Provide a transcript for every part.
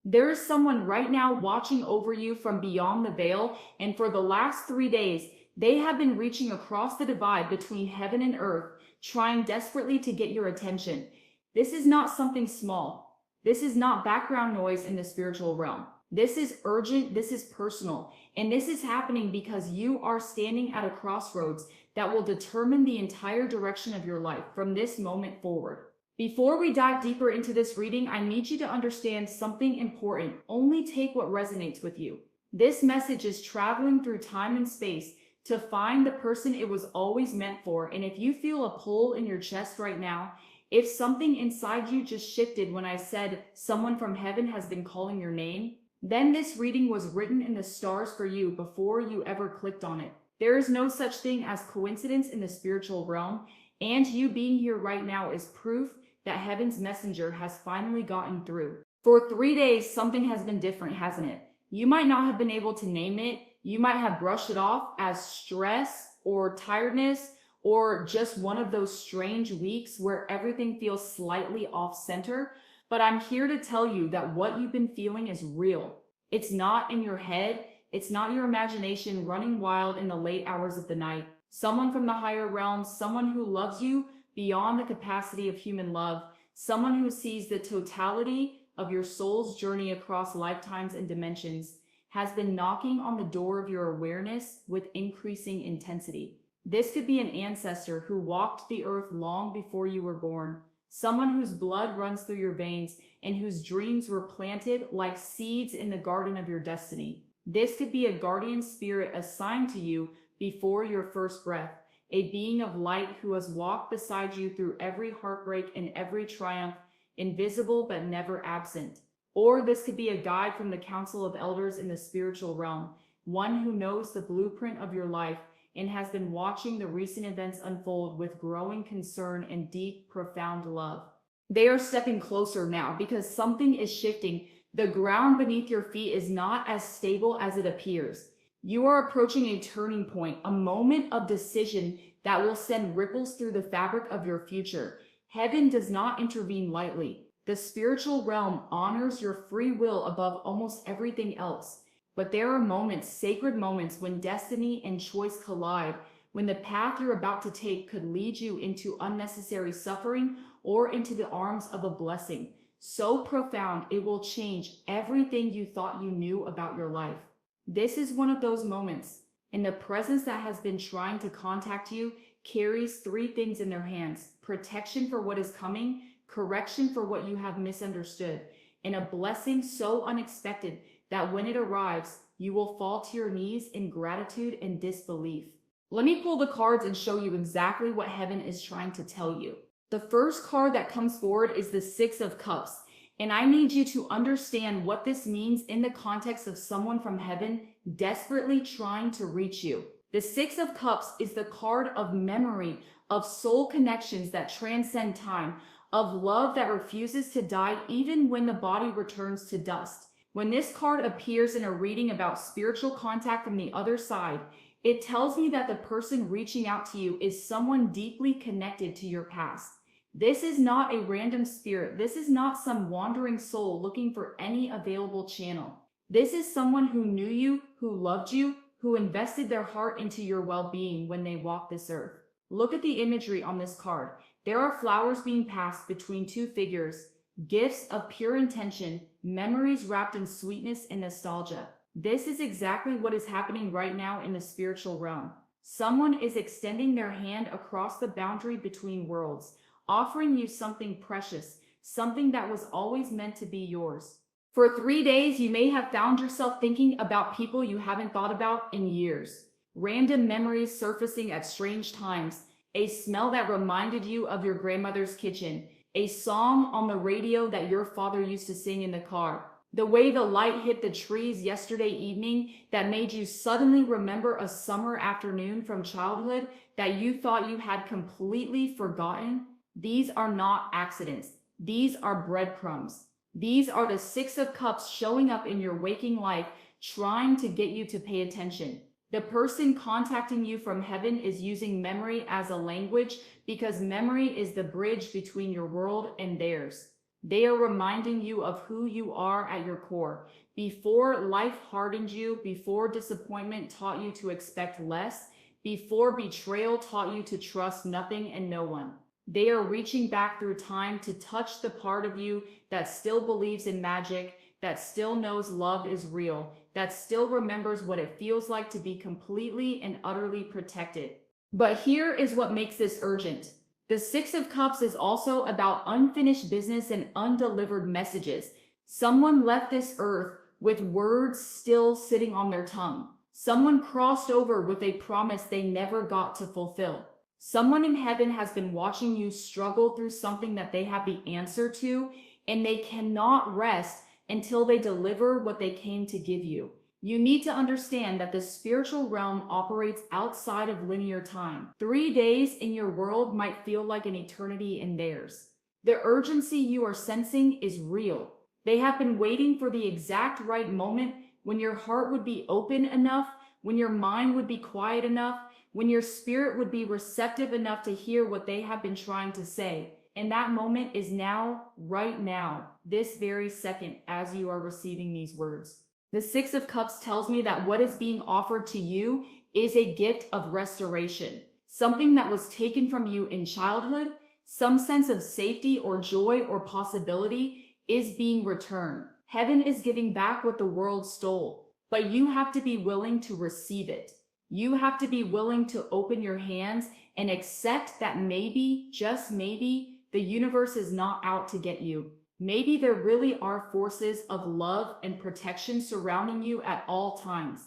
There is someone right now watching over you from beyond the veil, and for the last 3 days, they have been reaching across the divide between heaven and earth, trying desperately to get your attention. This is not something small. This is not background noise in the spiritual realm. This is urgent, this is personal, and this is happening because you are standing at a crossroads that will determine the entire direction of your life from this moment forward. Before we dive deeper into this reading, I need you to understand something important. Only take what resonates with you. This message is traveling through time and space to find the person it was always meant for. And if you feel a pull in your chest right now, if something inside you just shifted when I said someone from heaven has been calling your name, then this reading was written in the stars for you before you ever clicked on it. There is no such thing as coincidence in the spiritual realm, and you being here right now is proof that heaven's messenger has finally gotten through. For 3 days, something has been different, hasn't it? You might not have been able to name it. You might have brushed it off as stress or tiredness or just one of those strange weeks where everything feels slightly off center. But I'm here to tell you that what you've been feeling is real. It's not in your head. It's not your imagination running wild in the late hours of the night. Someone from the higher realms, someone who loves you beyond the capacity of human love, someone who sees the totality of your soul's journey across lifetimes and dimensions, has been knocking on the door of your awareness with increasing intensity. This could be an ancestor who walked the earth long before you were born, someone whose blood runs through your veins and whose dreams were planted like seeds in the garden of your destiny. This could be a guardian spirit assigned to you before your first breath, a being of light who has walked beside you through every heartbreak and every triumph, invisible but never absent. Or this could be a guide from the council of elders in the spiritual realm, one who knows the blueprint of your life and has been watching the recent events unfold with growing concern and deep, profound love. They are stepping closer now because something is shifting. The ground beneath your feet is not as stable as it appears. You are approaching a turning point, a moment of decision that will send ripples through the fabric of your future. Heaven does not intervene lightly. The spiritual realm honors your free will above almost everything else. But there are moments, sacred moments, when destiny and choice collide, when the path you're about to take could lead you into unnecessary suffering or into the arms of a blessing so profound it will change everything you thought you knew about your life. This is one of those moments, and the presence that has been trying to contact you carries three things in their hands: protection for what is coming, correction for what you have misunderstood, and a blessing so unexpected that when it arrives, you will fall to your knees in gratitude and disbelief. Let me pull the cards and show you exactly what heaven is trying to tell you. The first card that comes forward is the Six of Cups. And I need you to understand what this means in the context of someone from heaven desperately trying to reach you. The Six of Cups is the card of memory, of soul connections that transcend time, of love that refuses to die even when the body returns to dust. When this card appears in a reading about spiritual contact from the other side, it tells me that the person reaching out to you is someone deeply connected to your past. This is not a random spirit. This is not some wandering soul looking for any available channel. This is someone who knew you, who loved you, who invested their heart into your well-being when they walked this earth. Look at the imagery on this card. There are flowers being passed between two figures, gifts of pure intention, memories wrapped in sweetness and nostalgia. This is exactly what is happening right now in the spiritual realm. Someone is extending their hand across the boundary between worlds, offering you something precious, something that was always meant to be yours. For 3 days, you may have found yourself thinking about people you haven't thought about in years. Random memories surfacing at strange times, a smell that reminded you of your grandmother's kitchen, a song on the radio that your father used to sing in the car, the way the light hit the trees yesterday evening that made you suddenly remember a summer afternoon from childhood that you thought you had completely forgotten. These are not accidents. These are breadcrumbs. These are the Six of Cups showing up in your waking life, trying to get you to pay attention. The person contacting you from heaven is using memory as a language because memory is the bridge between your world and theirs. They are reminding you of who you are at your core. Before life hardened you, before disappointment taught you to expect less, before betrayal taught you to trust nothing and no one. They are reaching back through time to touch the part of you that still believes in magic, that still knows love is real, that still remembers what it feels like to be completely and utterly protected. But here is what makes this urgent. The Six of Cups is also about unfinished business and undelivered messages. Someone left this earth with words still sitting on their tongue. Someone crossed over with a promise they never got to fulfill. Someone in heaven has been watching you struggle through something that they have the answer to, and they cannot rest until they deliver what they came to give you. You need to understand that the spiritual realm operates outside of linear time. 3 days in your world might feel like an eternity in theirs. The urgency you are sensing is real. They have been waiting for the exact right moment when your heart would be open enough, when your mind would be quiet enough, when your spirit would be receptive enough to hear what they have been trying to say. And that moment is now, right now, this very second, as you are receiving these words. The Six of Cups tells me that what is being offered to you is a gift of restoration, something that was taken from you in childhood, some sense of safety or joy or possibility is being returned. Heaven is giving back what the world stole, but you have to be willing to receive it. You have to be willing to open your hands and accept that maybe, just maybe, the universe is not out to get you. Maybe there really are forces of love and protection surrounding you at all times.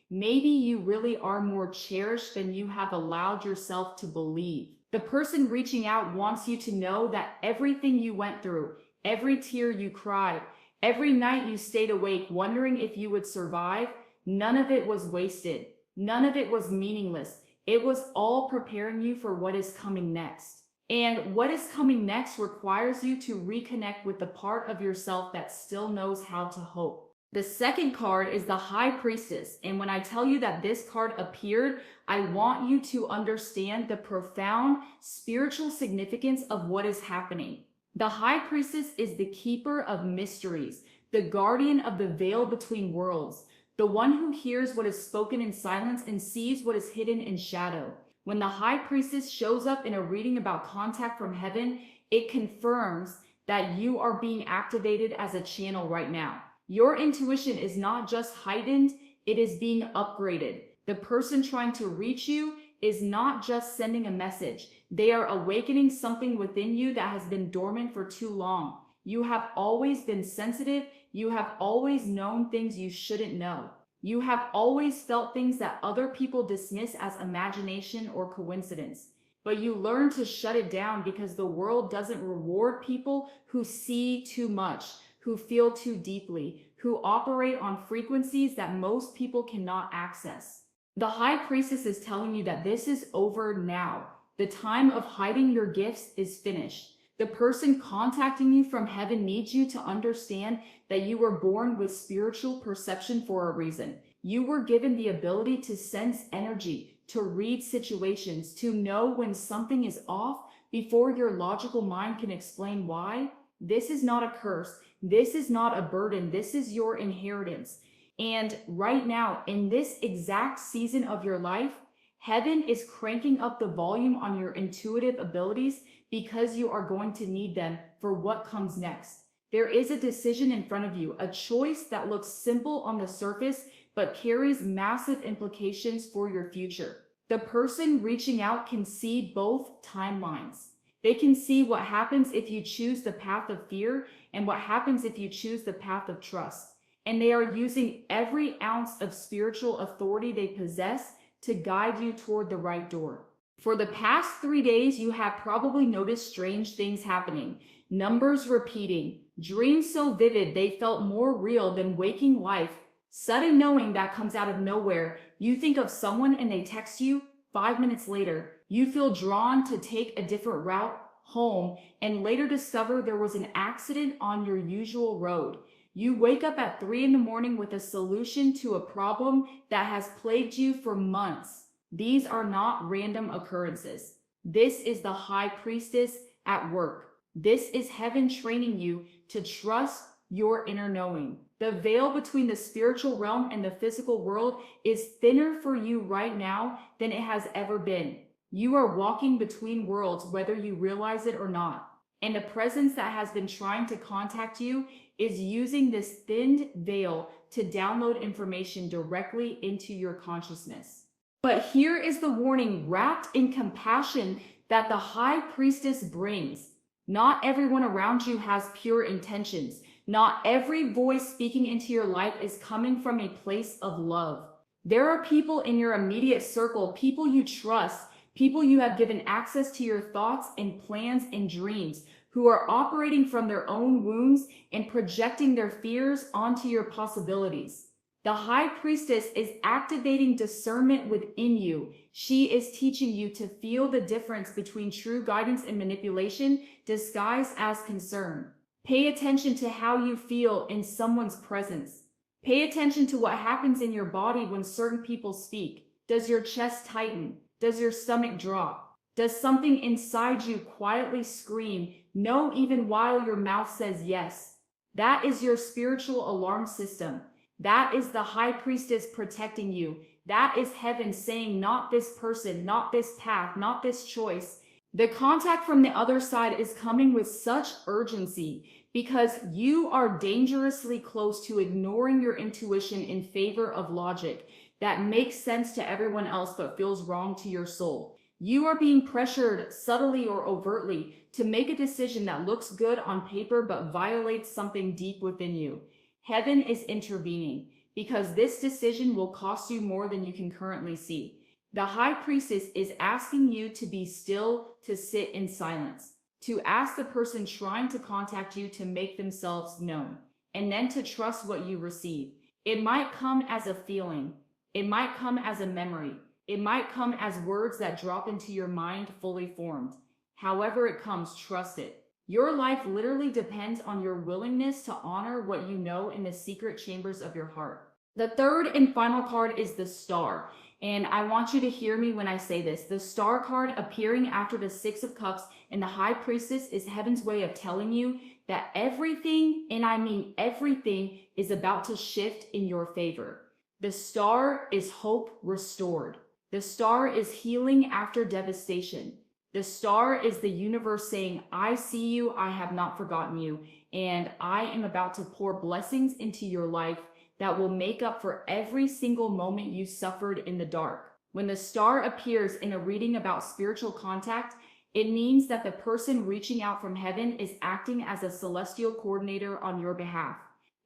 Maybe you really are more cherished than you have allowed yourself to believe. The person reaching out wants you to know that everything you went through, every tear you cried, every night you stayed awake wondering if you would survive, none of it was wasted. None of it was meaningless. It was all preparing you for what is coming next. And what is coming next requires you to reconnect with the part of yourself that still knows how to hope. The second card is the High Priestess. And when I tell you that this card appeared, I want you to understand the profound spiritual significance of what is happening. The High Priestess is the keeper of mysteries, the guardian of the veil between worlds, the one who hears what is spoken in silence and sees what is hidden in shadow. When the High Priestess shows up in a reading about contact from heaven, it confirms that you are being activated as a channel right now. Your intuition is not just heightened, it is being upgraded. The person trying to reach you is not just sending a message. They are awakening something within you that has been dormant for too long. You have always been sensitive. You have always known things you shouldn't know. You have always felt things that other people dismiss as imagination or coincidence. But you learn to shut it down because the world doesn't reward people who see too much, who feel too deeply, who operate on frequencies that most people cannot access. The High Priestess is telling you that this is over now. The time of hiding your gifts is finished. The person contacting you from heaven needs you to understand that you were born with spiritual perception for a reason. You were given the ability to sense energy, to read situations, to know when something is off before your logical mind can explain why. This is not a curse. This is not a burden. This is your inheritance. And right now, in this exact season of your life, heaven is cranking up the volume on your intuitive abilities because you are going to need them for what comes next. There is a decision in front of you, a choice that looks simple on the surface, but carries massive implications for your future. The person reaching out can see both timelines. They can see what happens if you choose the path of fear and what happens if you choose the path of trust. And they are using every ounce of spiritual authority they possess to guide you toward the right door. For the past 3 days, you have probably noticed strange things happening. Numbers repeating, dreams so vivid they felt more real than waking life, sudden knowing that comes out of nowhere. You think of someone and they text you, 5 minutes later, you feel drawn to take a different route home and later discover there was an accident on your usual road. You wake up at 3 in the morning with a solution to a problem that has plagued you for months. These are not random occurrences. This is the High Priestess at work. This is heaven training you to trust your inner knowing. The veil between the spiritual realm and the physical world is thinner for you right now than it has ever been. You are walking between worlds, whether you realize it or not. And the presence that has been trying to contact you is using this thinned veil to download information directly into your consciousness. But here is the warning wrapped in compassion that the high priestess brings. Not everyone around you has pure intentions. Not every voice speaking into your life is coming from a place of love. There are people in your immediate circle, people you trust, people you have given access to your thoughts and plans and dreams, who are operating from their own wounds and projecting their fears onto your possibilities. The high priestess is activating discernment within you. She is teaching you to feel the difference between true guidance and manipulation disguised as concern. Pay attention to how you feel in someone's presence. Pay attention to what happens in your body when certain people speak. Does your chest tighten? Does your stomach drop? Does something inside you quietly scream, no, even while your mouth says yes? That is your spiritual alarm system. That is the high priestess protecting you. That is heaven saying, not this person, not this path, not this choice. The contact from the other side is coming with such urgency because you are dangerously close to ignoring your intuition in favor of logic that makes sense to everyone else but feels wrong to your soul. You are being pressured subtly or overtly to make a decision that looks good on paper but violates something deep within you. Heaven is intervening because this decision will cost you more than you can currently see. The high priestess is asking you to be still, to sit in silence, to ask the person trying to contact you to make themselves known, and then to trust what you receive. It might come as a feeling. It might come as a memory. It might come as words that drop into your mind fully formed. However it comes, trust it. Your life literally depends on your willingness to honor what you know in the secret chambers of your heart. The third and final card is the Star. And I want you to hear me when I say this. The Star card appearing after the Six of Cups and the High Priestess is heaven's way of telling you that everything, and I mean everything, is about to shift in your favor. The Star is hope restored. The Star is healing after devastation. The Star is the universe saying, I see you, I have not forgotten you, and I am about to pour blessings into your life that will make up for every single moment you suffered in the dark. When the Star appears in a reading about spiritual contact, it means that the person reaching out from heaven is acting as a celestial coordinator on your behalf.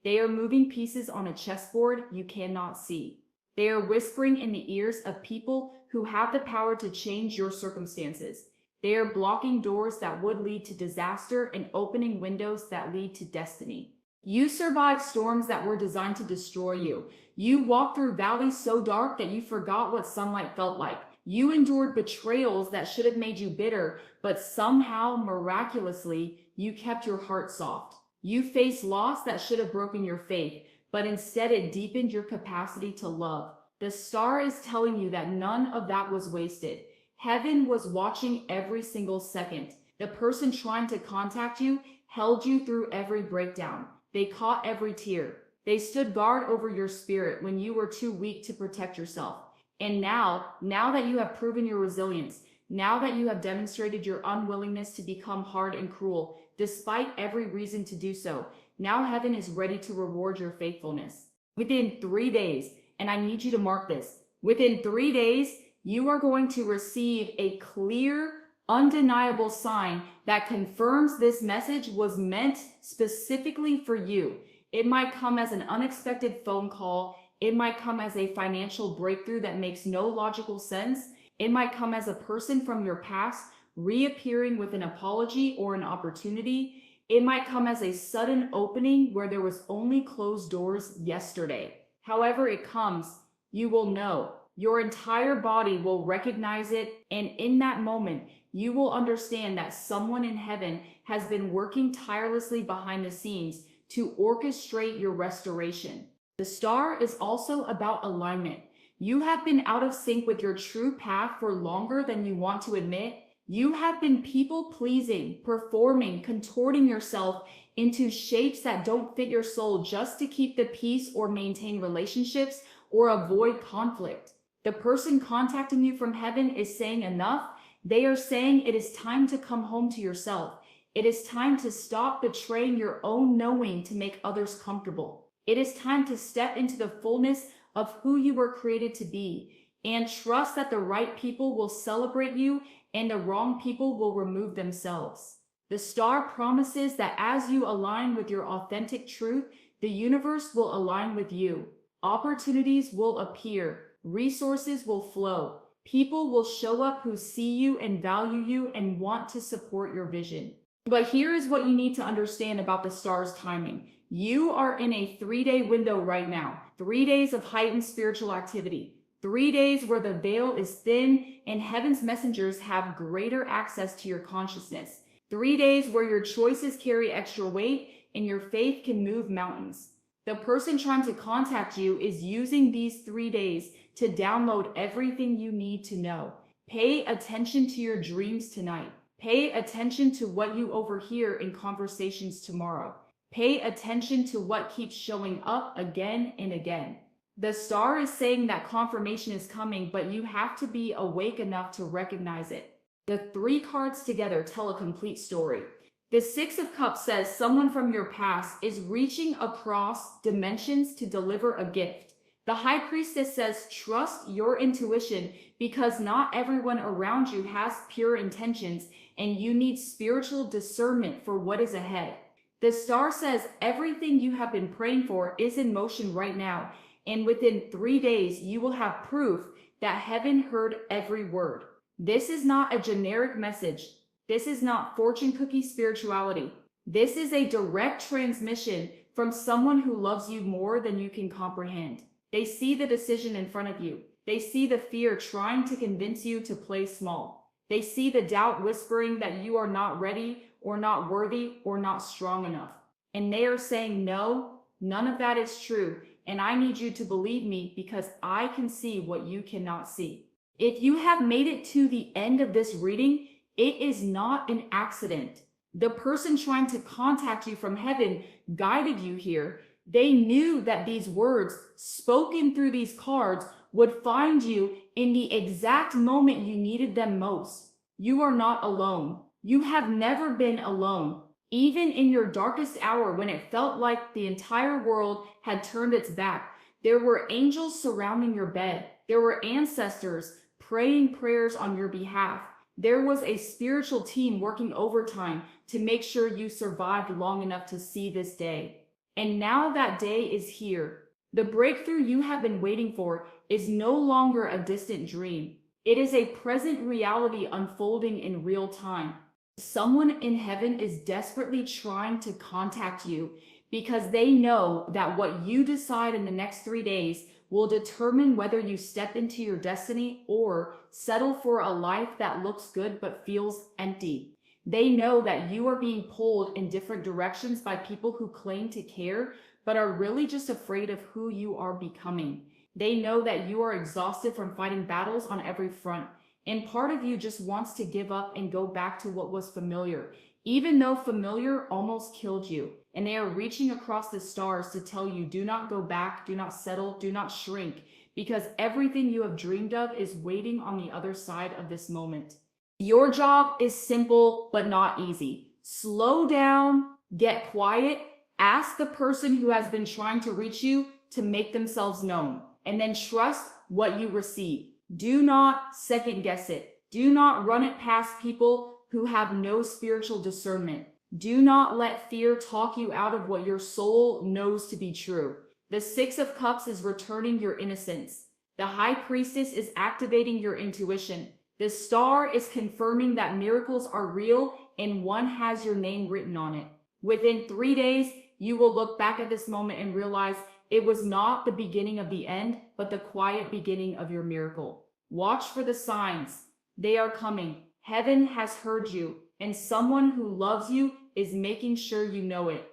They are moving pieces on a chessboard you cannot see. They are whispering in the ears of people who have the power to change your circumstances. They are blocking doors that would lead to disaster and opening windows that lead to destiny. You survived storms that were designed to destroy you. You walked through valleys so dark that you forgot what sunlight felt like. You endured betrayals that should have made you bitter, but somehow, miraculously, you kept your heart soft. You faced loss that should have broken your faith, but instead it deepened your capacity to love. The Star is telling you that none of that was wasted. Heaven was watching every single second. The person trying to contact you held you through every breakdown. They caught every tear. They stood guard over your spirit when you were too weak to protect yourself. And now that you have proven your resilience, now that you have demonstrated your unwillingness to become hard and cruel, despite every reason to do so, now heaven is ready to reward your faithfulness. Within 3 days, and I need you to mark this, within 3 days, you are going to receive a clear, undeniable sign that confirms this message was meant specifically for you. It might come as an unexpected phone call. It might come as a financial breakthrough that makes no logical sense. It might come as a person from your past reappearing with an apology or an opportunity. It might come as a sudden opening where there was only closed doors yesterday. However it comes, you will know. Your entire body will recognize it, and in that moment, you will understand that someone in heaven has been working tirelessly behind the scenes to orchestrate your restoration. The Star is also about alignment. You have been out of sync with your true path for longer than you want to admit. You have been people pleasing, performing, contorting yourself into shapes that don't fit your soul just to keep the peace or maintain relationships or avoid conflict. The person contacting you from heaven is saying enough. They are saying it is time to come home to yourself. It is time to stop betraying your own knowing to make others comfortable. It is time to step into the fullness of who you were created to be and trust that the right people will celebrate you and the wrong people will remove themselves. The star promises that as you align with your authentic truth, the universe will align with you. Opportunities will appear, resources will flow, people will show up who see you and value you and want to support your vision. But here is what you need to understand about the star's timing. You are in a 3-day window right now, 3 days of heightened spiritual activity. 3 days where the veil is thin and heaven's messengers have greater access to your consciousness. 3 days where your choices carry extra weight and your faith can move mountains. The person trying to contact you is using these 3 days to download everything you need to know. Pay attention to your dreams tonight. Pay attention to what you overhear in conversations tomorrow. Pay attention to what keeps showing up again and again. The star is saying that confirmation is coming, but you have to be awake enough to recognize it. The 3 cards together tell a complete story. The 6 of Cups says someone from your past is reaching across dimensions to deliver a gift. The High Priestess says trust your intuition because not everyone around you has pure intentions and you need spiritual discernment for what is ahead. The star says everything you have been praying for is in motion right now, and within 3 days you will have proof that heaven heard every word. This is not a generic message. This is not fortune cookie spirituality. This is a direct transmission from someone who loves you more than you can comprehend. They see the decision in front of you. They see the fear trying to convince you to play small. They see the doubt whispering that you are not ready or not worthy or not strong enough. And they are saying, no, none of that is true. And I need you to believe me because I can see what you cannot see. If you have made it to the end of this reading, it is not an accident. The person trying to contact you from heaven guided you here. They knew that these words spoken through these cards would find you in the exact moment you needed them most. You are not alone. You have never been alone. Even in your darkest hour when it felt like the entire world had turned its back, there were angels surrounding your bed. There were ancestors praying prayers on your behalf. There was a spiritual team working overtime to make sure you survived long enough to see this day. And now that day is here. The breakthrough you have been waiting for is no longer a distant dream. It is a present reality unfolding in real time. Someone in heaven is desperately trying to contact you because they know that what you decide in the next 3 days will determine whether you step into your destiny or settle for a life that looks good but feels empty. They know that you are being pulled in different directions by people who claim to care but are really just afraid of who you are becoming. They know that you are exhausted from fighting battles on every front, and part of you just wants to give up and go back to what was familiar, even though familiar almost killed you. And they are reaching across the stars to tell you, do not go back, do not settle, do not shrink, because everything you have dreamed of is waiting on the other side of this moment. Your job is simple but not easy. Slow down, get quiet, ask the person who has been trying to reach you to make themselves known, and then trust what you receive. Do not second guess it. Do not run it past people who have no spiritual discernment. Do not let fear talk you out of what your soul knows to be true. The 6 of Cups is returning your innocence. The High Priestess is activating your intuition. The star is confirming that miracles are real and one has your name written on it. Within 3 days, you will look back at this moment and realize it was not the beginning of the end, but the quiet beginning of your miracle. Watch for the signs. They are coming. Heaven has heard you, and someone who loves you is making sure you know it.